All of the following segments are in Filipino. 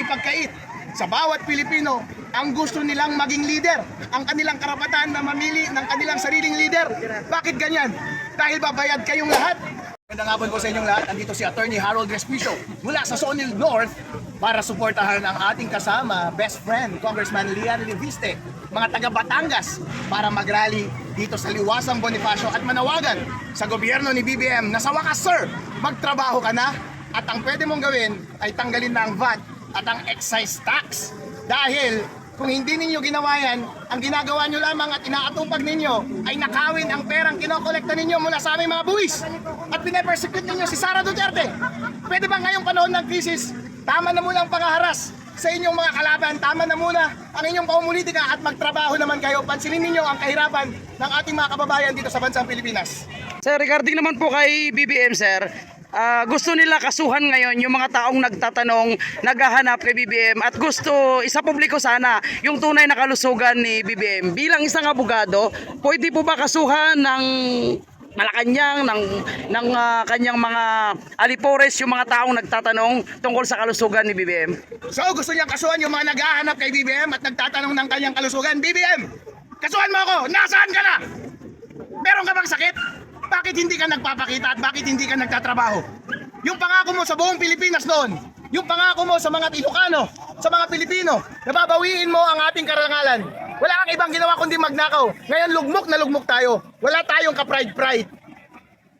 ipagkait sa bawat Pilipino ang gusto nilang maging leader, ang kanilang karapatan na mamili ng kanilang sariling leader. Bakit ganyan? Dahil babayad kayong lahat. Magandang hapon po sa inyong lahat. Andito si Attorney Harold Respicio mula sa Sonil North para suportahan ang ating kasama, best friend, Congressman Lian Reviste, mga taga Batangas, para mag-rally dito sa Liwasang Bonifacio at manawagan sa gobyerno ni BBM na sa wakas, sir, magtrabaho ka na at ang pwede mong gawin ay tanggalin na ang VAT at ang excise tax. Dahil kung hindi ninyo ginawa yan, ang ginagawa nyo lamang at inaatupag ninyo ay nakawin ang perang kinokolekta ninyo mula sa aming mga buwis at pinapersecute ninyo si Sara Duterte. Pwede ba ngayong panahon ng krisis, tama na muna ang pangaharas sa inyong mga kalaban, tama na muna ang inyong paumunitika at magtrabaho naman kayo. Pansinin ninyo ang kahirapan ng ating mga kababayan dito sa bansang Pilipinas. Sir, regarding naman po kay BBM, sir, gusto nila kasuhan ngayon yung mga taong nagtatanong, naghahanap kay BBM at gusto isapubliko sana yung tunay na kalusugan ni BBM. Bilang isang abogado, pwede po ba kasuhan ng Malacanang, ng kanyang mga alipores yung mga taong nagtatanong tungkol sa kalusugan ni BBM? So gusto niyang kasuhan yung mga naghahanap kay BBM at nagtatanong ng kanyang kalusugan. BBM, kasuhan mo ako! Nasaan ka na? Meron ka bang sakit? Bakit hindi ka nagpapakita at bakit hindi ka nagtatrabaho? Yung pangako mo sa buong Pilipinas noon, yung pangako mo sa mga Ilocano, sa mga Pilipino, nababawiin mo ang ating karangalan. Wala kang ibang ginawa kundi magnakaw. Ngayon lugmok na lugmok tayo. Wala tayong ka-pride-pride.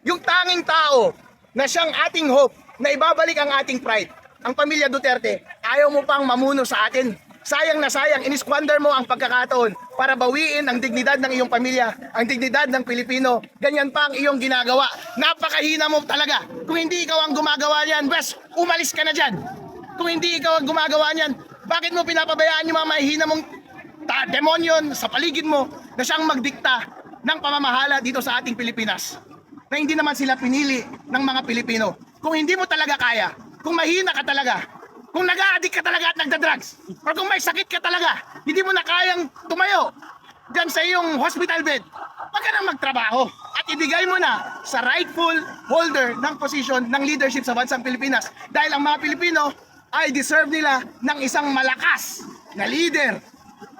Yung tanging tao na siyang ating hope na ibabalik ang ating pride, ang pamilya Duterte, ayaw mo pang mamuno sa atin. Sayang na sayang, inisquander mo ang pagkakataon para bawiin ang dignidad ng iyong pamilya, ang dignidad ng Pilipino. Ganyan pa ang iyong ginagawa. Napakahina mo talaga. Kung hindi ikaw ang gumagawa niyan, bes, umalis ka na dyan. Kung hindi ikaw ang gumagawa niyan, bakit mo pinapabayaan yung mga mahihina mong demonyon sa paligid mo na siyang magdikta ng pamamahala dito sa ating Pilipinas? Na hindi naman sila pinili ng mga Pilipino. Kung hindi mo talaga kaya, kung mahina ka talaga, kung nag-a-addict ka talaga at nagda-drugs, or kung may sakit ka talaga, hindi mo na kayang tumayo dyan sa iyong hospital bed, wag ka nang magtrabaho at ibigay mo na sa rightful holder ng posisyon ng leadership sa bansang Pilipinas. Dahil ang mga Pilipino ay deserve nila ng isang malakas na leader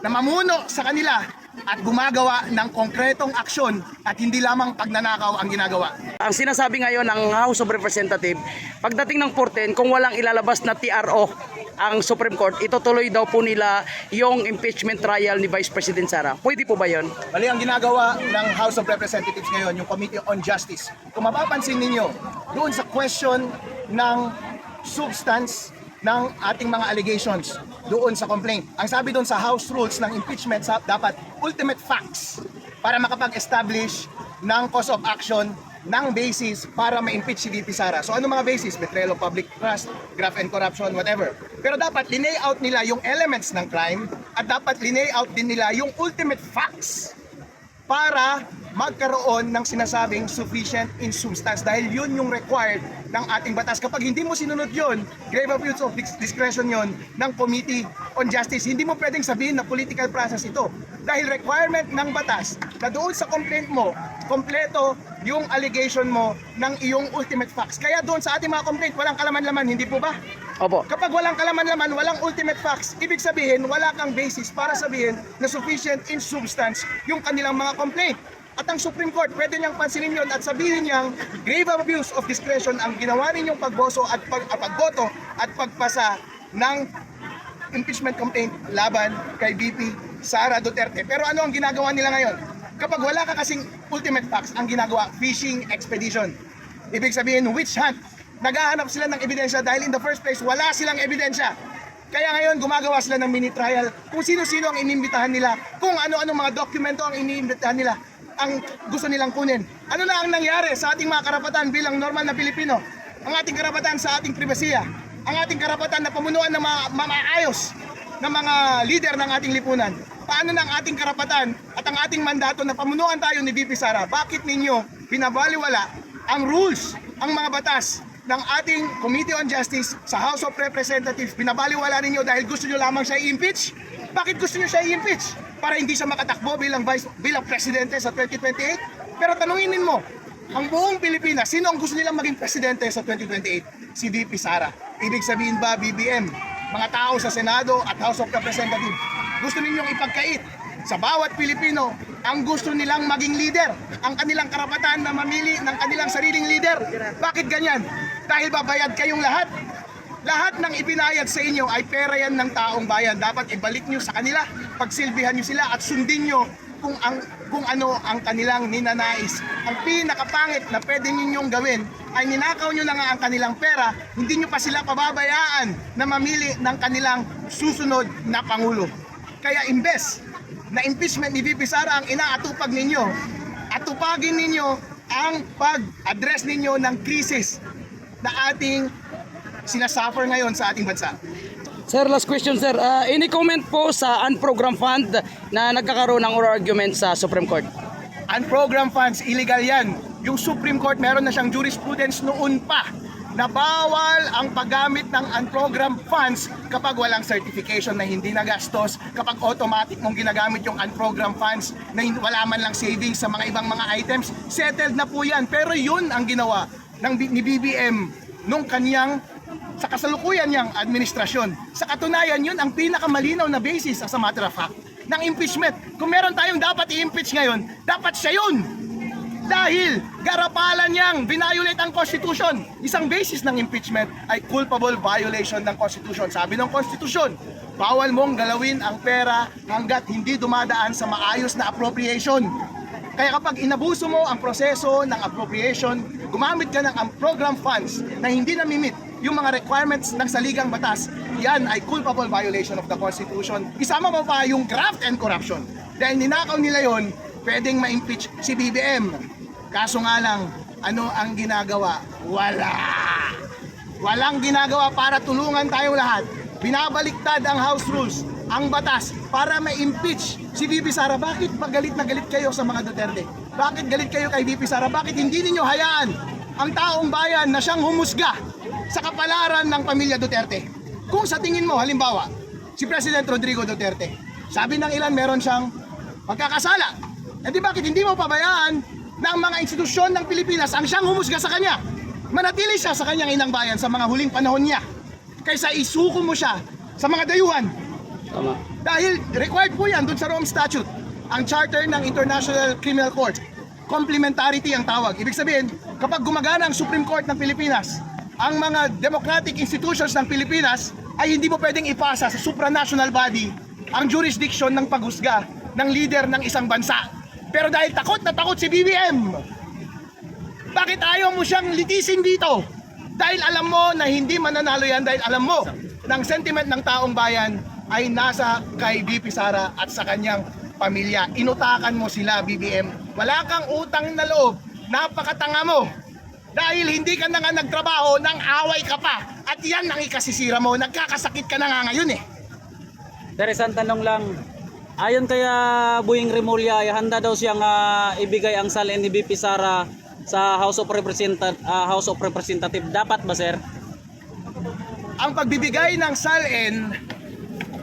na mamuno sa kanila at gumagawa ng konkretong aksyon at hindi lamang pagnanakaw ang ginagawa. Ang sinasabi ngayon ng House of Representatives, pagdating ng 14, kung walang ilalabas na TRO ang Supreme Court, itutuloy daw po nila yung impeachment trial ni Vice President Sara. Pwede po ba yun? Bali, ang ginagawa ng House of Representatives ngayon, yung Committee on Justice, kung mapapansin ninyo, doon sa question ng substance ng ating mga allegations doon sa complaint. Ang sabi doon sa House rules ng impeachment, dapat ultimate facts para makapag-establish ng cause of action ng basis para ma-impeach si VP Sara. So ano mga basis? Betrayal of public trust, graft and corruption, whatever. Pero dapat linay out nila yung elements ng crime at dapat linay out din nila yung ultimate facts para magkaroon ng sinasabing sufficient in substance, dahil yun yung required ng ating batas. Kapag hindi mo sinunod yun, grave abuse of discretion yun ng Committee on Justice. Hindi mo pwedeng sabihin na political process ito, dahil requirement ng batas na doon sa complaint mo, kompleto yung allegation mo ng iyong ultimate facts. Kaya doon sa ating mga complaint, walang kalaman-laman, hindi po ba? Opo. Kapag walang kalaman-laman, walang ultimate facts, ibig sabihin wala kang basis para sabihin na sufficient in substance yung kanilang mga complaint. At ang Supreme Court, pwede niyang pansinin yun at sabihin niyang grave abuse of discretion ang ginawa ninyong pagboto at pagpasa ng impeachment complaint laban kay VP Sara Duterte. Pero ano ang ginagawa nila ngayon? Kapag wala ka kasing ultimate facts, ang ginagawa, fishing expedition. Ibig sabihin, witch hunt. Naghahanap sila ng ebidensya dahil in the first place, wala silang ebidensya. Kaya ngayon, gumagawa sila ng mini trial kung sino-sino ang inimbitahan nila, kung ano-ano mga dokumento ang iniimbitahan nila, ang gusto nilang kunin. Ano na ang nangyari sa ating mga karapatan bilang normal na Pilipino? Ang ating karapatan sa ating pribasiya, ang ating karapatan na pamunuan ng mga maayos na mga leader ng ating lipunan. Paano na ang ating karapatan at ang ating mandato na pamunuan tayo ni VP Sara? Bakit ninyo pinabaliwala ang rules, ang mga batas ng ating Committee on Justice sa House of Representatives? Pinabaliwala ninyo dahil gusto nyo lamang siya i-impeach? Bakit gusto nyo siya i-impeach? Para hindi siya makatakbo bilang presidente sa 2028? Pero tanungin mo, ang buong Pilipinas, sino ang gusto nilang maging presidente sa 2028? Si VP Sara. Ibig sabihin ba, BBM, mga tao sa Senado at House of Representatives. Gusto ninyong ipagkait sa bawat Pilipino ang gusto nilang maging leader, ang kanilang karapatan na mamili ng kanilang sariling leader. Bakit ganyan? Dahil babayad kayong lahat. Lahat ng ipinayad sa inyo ay pera yan ng taong bayan. Dapat ibalik nyo sa kanila, pagsilbihan nyo sila at sundin nyo kung ano ang kanilang ninanais. Ang pinakapangit na pwede ninyong gawin ay ninakaw nyo na nga ang kanilang pera, hindi nyo pa sila pababayaan na mamili ng kanilang susunod na Pangulo. Kaya imbes na impeachment ni VP Sara ang inaatupag ninyo, atupagin ninyo ang pag-address ninyo ng krisis na ating sinasuffer ngayon sa ating bansa. Sir, last question sir. Any comment po sa unprogrammed fund na nagkakaroon ng oral argument sa Supreme Court? Unprogrammed funds, illegal yan. Yung Supreme Court meron na siyang jurisprudence noon pa na bawal ang paggamit ng unprogrammed funds kapag walang certification na hindi nagastos, kapag automatic mong ginagamit yung unprogrammed funds na wala man lang savings sa mga ibang mga items, settled na po yan. Pero yun ang ginawa ni BBM nung kanyang sa kasalukuyan niyang administrasyon. Sa katunayan, yun ang pinakamalinaw na basis as a matter of fact ng impeachment. Kung meron tayong dapat i-impeach ngayon, dapat siya yun. Dahil garapalan niyang violate ang Constitution. Isang basis ng impeachment ay culpable violation ng Constitution. Sabi ng Constitution, bawal mong galawin ang pera hanggat hindi dumadaan sa maayos na appropriation. Kaya kapag inabuso mo ang proseso ng appropriation, gumamit ka ng unprogrammed funds na hindi namimit yung mga requirements ng saligang batas, yan ay culpable violation of the Constitution. Isama mo pa yung graft and corruption. Dahil ninakaw nila yon, pwedeng ma-impeach si BBM. Kaso nga lang, ano ang ginagawa? Wala! Walang ginagawa para tulungan tayong lahat. Binabaliktad ang House Rules, ang batas, para ma-impeach si VP Sara. Bakit ba galit na galit kayo sa mga Duterte? Bakit galit kayo kay VP Sara? Bakit hindi ninyo hayaan ang taong bayan na siyang humusga sa kapalaran ng pamilya Duterte? Kung sa tingin mo, halimbawa, si President Rodrigo Duterte, sabi ng ilan meron siyang pagkakasala. E di bakit hindi mo pabayaan na ang mga institusyon ng Pilipinas ang siyang humusga sa kanya? Manatili siya sa kanyang inang bayan sa mga huling panahon niya kaysa isuko mo siya sa mga dayuhan. Tama. Dahil required po yan dun sa Rome Statute, ang charter ng International Criminal Court. Complementarity ang tawag. Ibig sabihin, kapag gumagana ang Supreme Court ng Pilipinas, ang mga democratic institutions ng Pilipinas ay hindi mo pwedeng ipasa sa supranational body ang jurisdiction ng paghusga ng leader ng isang bansa. Pero dahil takot na takot si BBM, bakit ayaw mo siyang litisin dito? Dahil alam mo na hindi mananalo yan, dahil alam mo ng sentiment ng taong bayan ay nasa kay VP Sara at sa kanyang pamilya. Inutakan mo sila, BBM. Wala kang utang na loob. Napakatanga mo. Dahil hindi ka na nga nagtrabaho, nang away ka pa. At yan ang ikasisira mo. Nagkakasakit ka na nga ngayon eh. Pero isang tanong lang, ayon kaya Boying Remulla ay handa daw siyang ibigay ang salin ni VP Sara sa House of Representative. Dapat ba, sir? Ang pagbibigay ng salin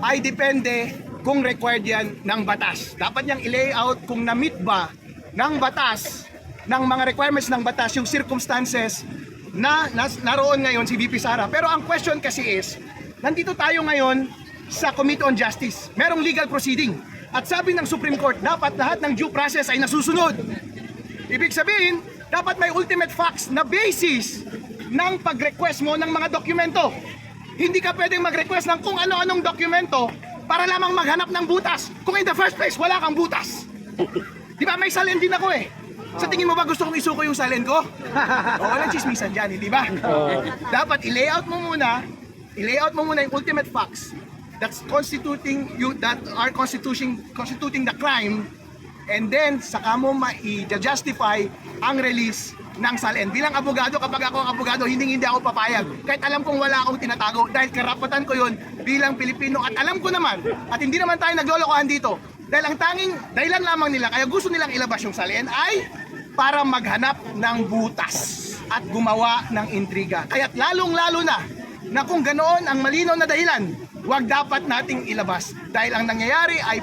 ay depende kung required yan ng batas. Dapat niyang i-layout kung na-meet ba ng batas, ng mga requirements ng batas, yung circumstances na naroon ngayon si VP Sara. Pero ang question kasi is, nandito tayo ngayon sa Committee on Justice. Merong legal proceeding. At sabi ng Supreme Court, dapat lahat ng due process ay nasusunod. Ibig sabihin, dapat may ultimate facts na basis ng pag-request mo ng mga dokumento. Hindi ka pwedeng mag-request ng kung ano-anong dokumento para lamang maghanap ng butas. Kung in the first place, wala kang butas. Di ba, may salin din ako eh. Sa tingin mo ba gusto kong isuko yung salin ko? O walang chismisan dyan, di ba? Dapat i-layout mo muna yung ultimate facts that's constituting the crime, and then saka mo ma-justify ang release ng salin. Bilang abogado, kapag ako ang abogado, hindi ako papayag. Kahit alam kong wala akong tinatago, dahil karapatan ko yun bilang Pilipino. At alam ko naman, at hindi naman tayo naglolokohan dito, dahil ang tanging dahilan lamang nila, kaya gusto nilang ilabas yung salin, ay para maghanap ng butas at gumawa ng intriga. Kaya't lalong-lalo na kung ganoon ang malinaw na dahilan, huwag dapat nating ilabas. Dahil ang nangyayari ay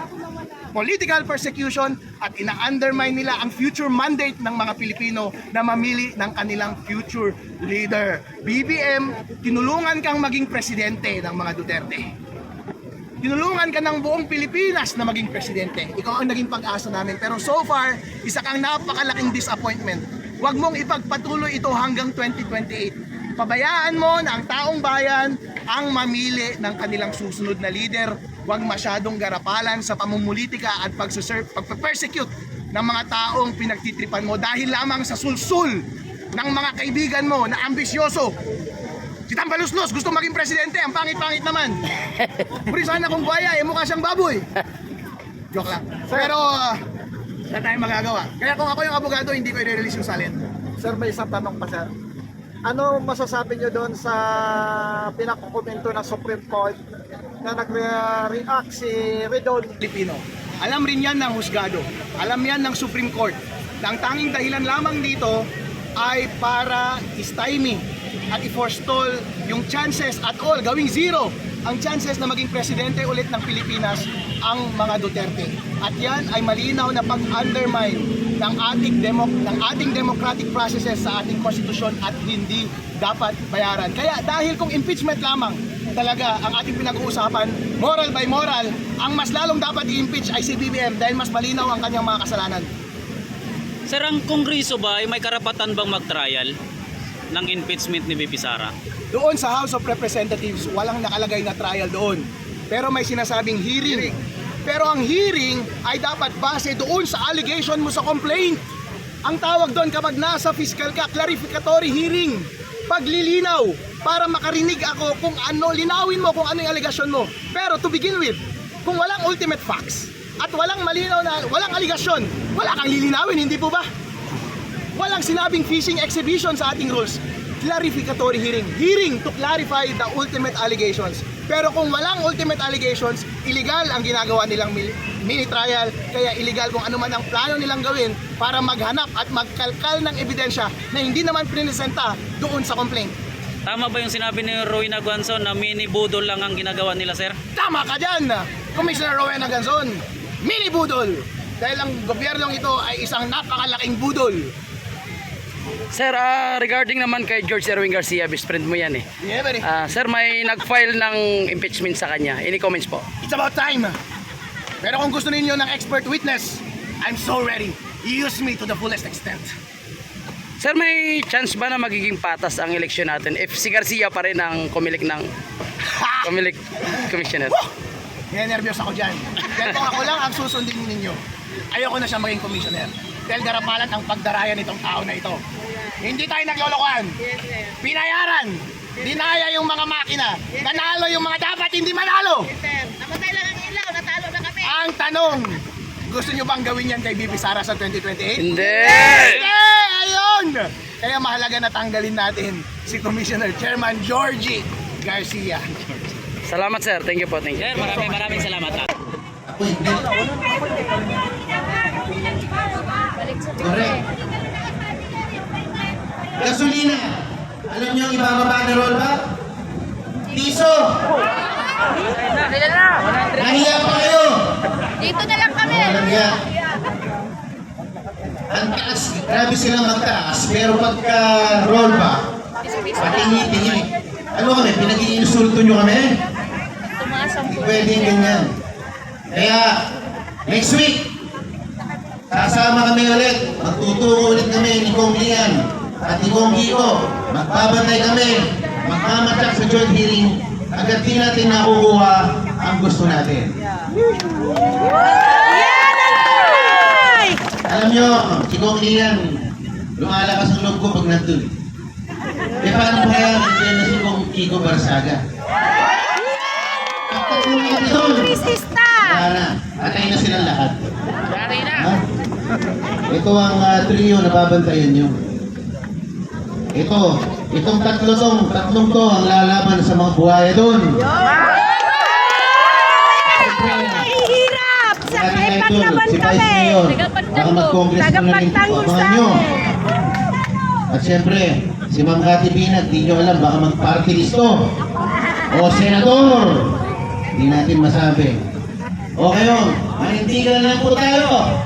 political persecution at ina-undermine nila ang future mandate ng mga Pilipino na mamili ng kanilang future leader. BBM, tinulungan kang maging presidente ng mga Duterte. Tinulungan ka ng buong Pilipinas na maging presidente. Ikaw ang naging pag-asa namin. Pero so far, isa kang napakalaking disappointment. Huwag mong ipagpatuloy ito hanggang 2028. Pabayaan mo na ang taong bayan ang mamili ng kanilang susunod na leader. Huwag masyadong garapalan sa pamumulitika at pagpe-persecute ng mga taong pinagtitripan mo dahil lamang sa sulsul ng mga kaibigan mo na ambisyoso. Si Tambaluslos gusto maging presidente, ang pangit-pangit naman. Puri sana kung buhaya, mukha siyang baboy. Joke lang. Pero wala tayong magagawa. Kaya kung ako yung abogado, hindi ko i-release yung salin. Sir, may isang tanong pa, sir. Ano masasabi nyo doon sa pinakukomento ng Supreme Court na nag-react si Redon? Pilipino. Alam rin yan ng husgado. Alam yan ng Supreme Court. Na ang tanging dahilan lamang dito ay para istymie at i-forestall yung chances at all, gawing zero ang chances na maging presidente ulit ng Pilipinas ang mga Duterte. At yan ay malinaw na pag-undermine ng ating democratic processes sa ating konstitusyon at hindi dapat bayaran. Kaya dahil kung impeachment lamang talaga ang ating pinag-uusapan, moral by moral, ang mas lalong dapat i-impeach ay si BBM dahil mas malinaw ang kanyang mga kasalanan. Sir, ang Kongreso ba ay may karapatan bang mag-trial ng impeachment ni VP Sara? Doon sa House of Representatives, walang nakalagay na trial doon. Pero may sinasabing hearing. Pero ang hearing ay dapat base doon sa allegation mo sa complaint. Ang tawag doon kapag nasa fiscal ka, clarificatory hearing. Paglilinaw para makarinig ako kung ano, linawin mo kung ano yung allegation mo. Pero to begin with, kung walang ultimate facts at walang malinaw na, walang allegation, wala kang lilinawin, hindi po ba? Walang sinabing fishing exhibition sa ating rules. Clarificatory hearing. Hearing to clarify the ultimate allegations. Pero kung walang ultimate allegations, illegal ang ginagawa nilang mini trial. Kaya illegal kung ano man ang plano nilang gawin para maghanap at magkalkal ng ebidensya na hindi naman prinesenta doon sa complaint. Tama ba yung sinabi ni Rowena Guanzon na mini budol lang ang ginagawa nila, sir? Tama ka dyan, Commissioner Rowena Guanzon. Mini budol. Dahil ang gobyernong ito ay isang napakalaking budol. Sir, regarding naman kay George Erwin Garcia, best friend mo yan eh. Yeah, buddy. Sir, may nag-file ng impeachment sa kanya. Any comments po? It's about time. Pero kung gusto ninyo ng expert witness, I'm so ready. Use me to the fullest extent. Sir, may chance ba na magiging patas ang eleksyon natin if si Garcia pa rin ang kumilik ng commissioner? Nervyos ako dyan. Dahil kung ako lang ang susundin ninyo, ayoko na siya maging commissioner. Dahil garapalan ang pagdaraya nitong tao na ito. Hindi tayo naglolokohan. Pinayaran. Dinaya yung mga makina. Nanalo yung mga dapat hindi manalo. Namatay lang ang ilaw, natalo na kami. Ang tanong, gusto nyo bang gawin yan kay VP Sara sa 2028? Hindi! Hindi! Ayun! Kaya mahalaga na tanggalin natin si Commissioner Chairman Georgie Garcia. Salamat sir, thank you po, thank you. Sir, maraming salamat. Correct. Gasolina. Alam niyo ang ibababa na roll ba? Piso. Nahiya pa kayo. Dito na lang kami. Nahiya. Ang taas. Grabe sila magtaas. Pero pagka roll ba, patingi-tingi. Ano kami? Pinag-iinsulto nyo kami? Tumaas ang Hindi pwedeng ganyan. Kaya, next week, sasama kami ulit. Magtuturo ulit kami ni Kong Lian at ni Kong Kiko. Magbabantay kami. Magmamatsak sa joint hearing. Agad di natin nakukuha ang gusto natin. Alam nyo, si Kong Lian, lumalakas ang loob ko pag nandun. E paano ba kaya nandiyan na si Kong Kiko Barsaga? Pagtatlong ito doon. Wala na. Atay na silang lahat. Ha? Ito ang trio na babantayan nyo. Itong tatlong to ang lalaban sa mga buhaya doon. Hirap! Sa Ating idol, paglaban si Vice kami! Mayor, baka mag-congress na rin po, abangan nyo. At syempre, si Ma'am Cathy Binag, di nyo alam, baka mag-party listo. O senador, di natin masabi. O kayo, manindigan lang po tayo.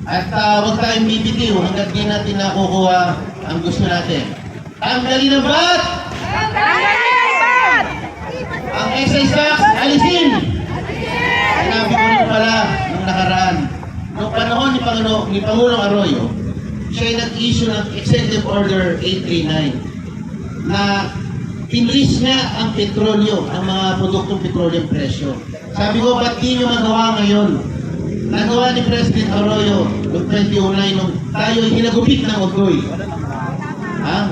At huwag tayong bibitiw hanggat di natin nakukuha ang gusto natin. Tanggalin ang bat! Ang excise tax, alisin! Sinabi ko rin pala nung nakaraan. Noong panahon ni Pangulong Arroyo, siya ay nag-issue ng Executive Order 839 na pinris nga ang petrolyo, ang mga produktong petroleum presyo. Sabi ko, ba't di nyo magawa ngayon? Nagawa ni President Arroyo noong 2009 nung tayo ay hinagupit ng Ogoy.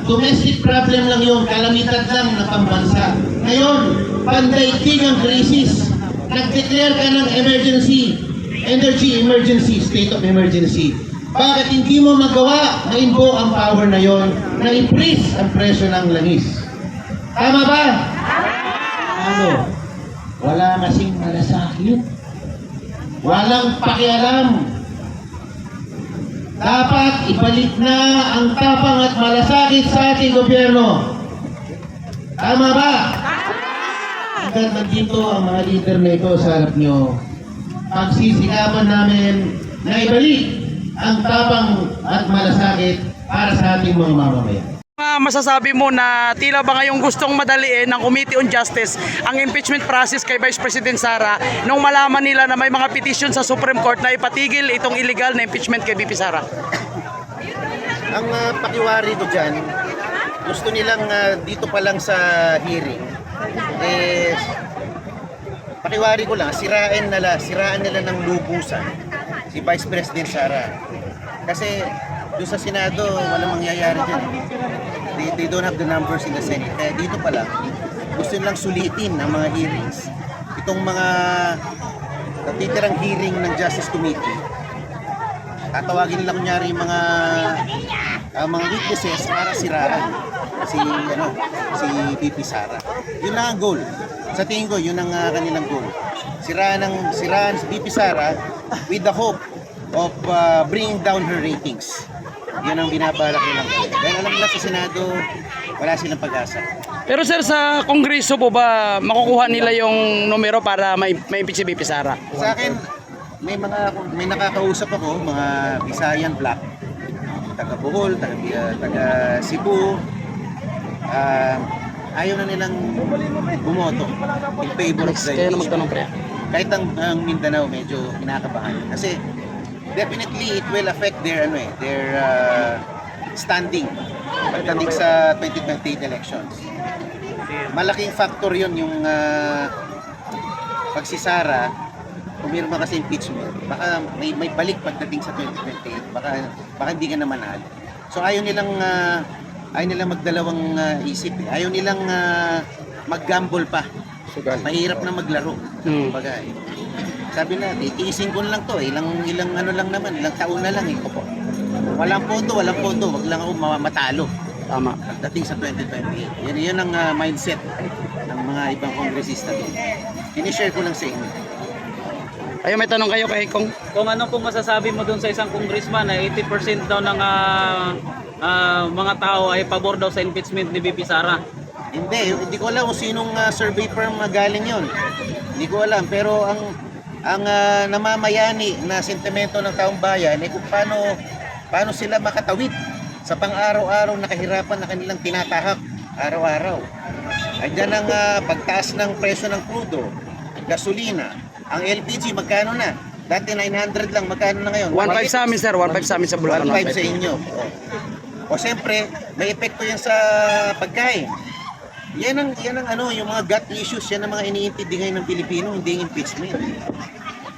Domestic problem lang yun, kalamitan lang na pambansa. Ngayon, pandaigdig ang krisis. Nag-declare ka ng energy emergency, state of emergency. Bakit hindi mo magawa na invoke ang power na yon na increase ang presyo ng langis? Tama ba? Ano? Wala kasing malasakit. Walang pakialam. Dapat ibalik na ang tapang at malasakit sa ating gobyerno. Tama ba? Hanggang nandito ang mga leader na ito sa harap nyo, pagsisikapan namin na ibalik ang tapang at malasakit para sa ating mga mamamayan. Masasabi mo na tila ba ngayong gustong madaliin ng Committee on Justice ang impeachment process kay Vice President Sara nung malaman nila na may mga petition sa Supreme Court na ipatigil itong illegal na impeachment kay VP Sara? Ang pakiwari ko dyan, gusto nilang dito pa lang sa hearing, pakiwari ko lang, siraan nila ng lubusan si Vice President Sara. Kasi doon sa Senado, walang mangyayari dyan. They don't have the numbers in the Senate. Kaya dito pa lang, gusto nilang sulitin ang mga hearings. Itong mga natitirang hearing ng Justice Committee, tatawagin nila kunyari yung mga witnesses para siraan si VP Sara. Yun lang ang goal. Sa tingin ko, yun ang kanilang goal. Siraan si VP Sara with the hope of bringing down her ratings. Yan ang binabalak nilang. Dahil alam nila sa Senado, wala silang pag-asa. Pero sir, sa Kongreso po ba makukuha nila yung numero para ma-impeach si VP Sara? Sa akin, may nakakausap ako, mga Visayan Black, taga Bohol, taga Cebu. Ayaw na nilang bumoto in favor of the Kaya na magtanong pre. kahit ang Mindanao medyo kinakabahan. Kasi definitely it will affect their standing pagdating sa 2028 elections. Malaking factor 'yon yung pagsisara kung meron kasi impeachment. Baka may balik pagdating sa 2028. Baka hindi ka na manalo. So ayaw nilang magdalawang isip. Ayaw nilang mag-gamble pa. Mahirap na maglaro. Kumbaga, sabi na, tiisin ko na lang to. Ilang ano lang naman, ilang taon na lang eh. Walang pondo, wag lang ako matalo. Tama. Pagdating sa 2028. Yan ang mindset ng mga ibang kongresista doon. Sinishare ko lang sa inyo. Ayo, may tanong kayo kay Kong. Kung ano pong masasabi mo doon sa isang congressman na 80% daw ng mga tao ay pabor daw sa impeachment ni VP Sara? Hindi ko alam kung sinong survey firm galing yon. Hindi ko alam, pero ang namamayani na sentimento ng taong bayan ay kung paano sila makatawid sa pang-araw-araw na kahirapan na kanilang tinatahak araw-araw. Andiyan ang pagtaas ng presyo ng crudo, gasolina, ang LPG magkano na? Dati 900 lang, magkano na ngayon? 1.5 sa amin sir, 1.5 sa amin sa Bulacan. 1.5 sa inyo. O siyempre, may epekto yan sa pagkain. Yan ang yung mga gut issues, yan ang mga iniintindi ngayon ng Pilipino, hindi yung impeachment.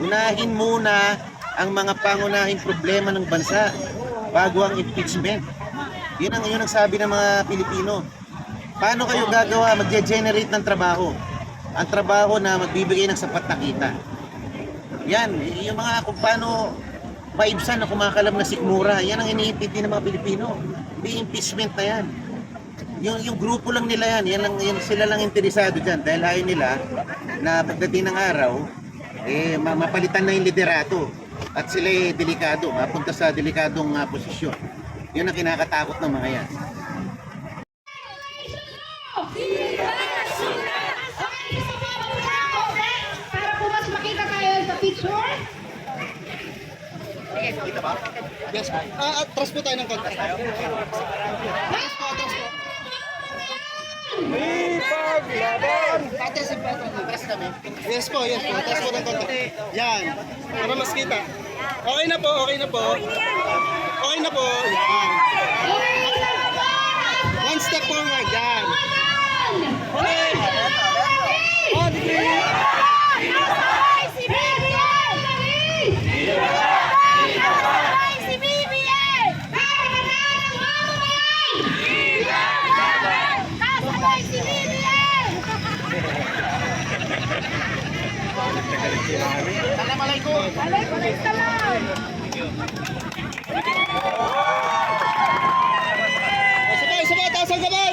Unahin muna ang mga pangunahing problema ng bansa bago ang impeachment. Yun ang sabi ng mga Pilipino. Paano kayo gagawa, mag-generate ng trabaho? Ang trabaho na magbibigay ng sapat na kita. Yan, yung mga kung paano maibsan na kumakalam na sikmura, yan ang iniintindi ng mga Pilipino. Hindi impeachment na yan. Yung grupo lang nila yan, sila lang interesado dyan dahil ayaw nila na pagdating ng araw, mapalitan na yung liderato at sila delikado, mapunta sa delikadong posisyon. Yun ang kinakatakot ng mga yan. Para po mas makita tayo sa Yes po. Atras po tayo ng konti. Atras po. Atras kami. Yes po. Atras po ng konti. Yan. Para mas kita. Okay na po. Okay na po. Yan. One step forward. Yan. Okay. On three. Si BBM! Si BBM! Kasabay si BBM! Assalamualaikum! Sabay, taas ang kamay!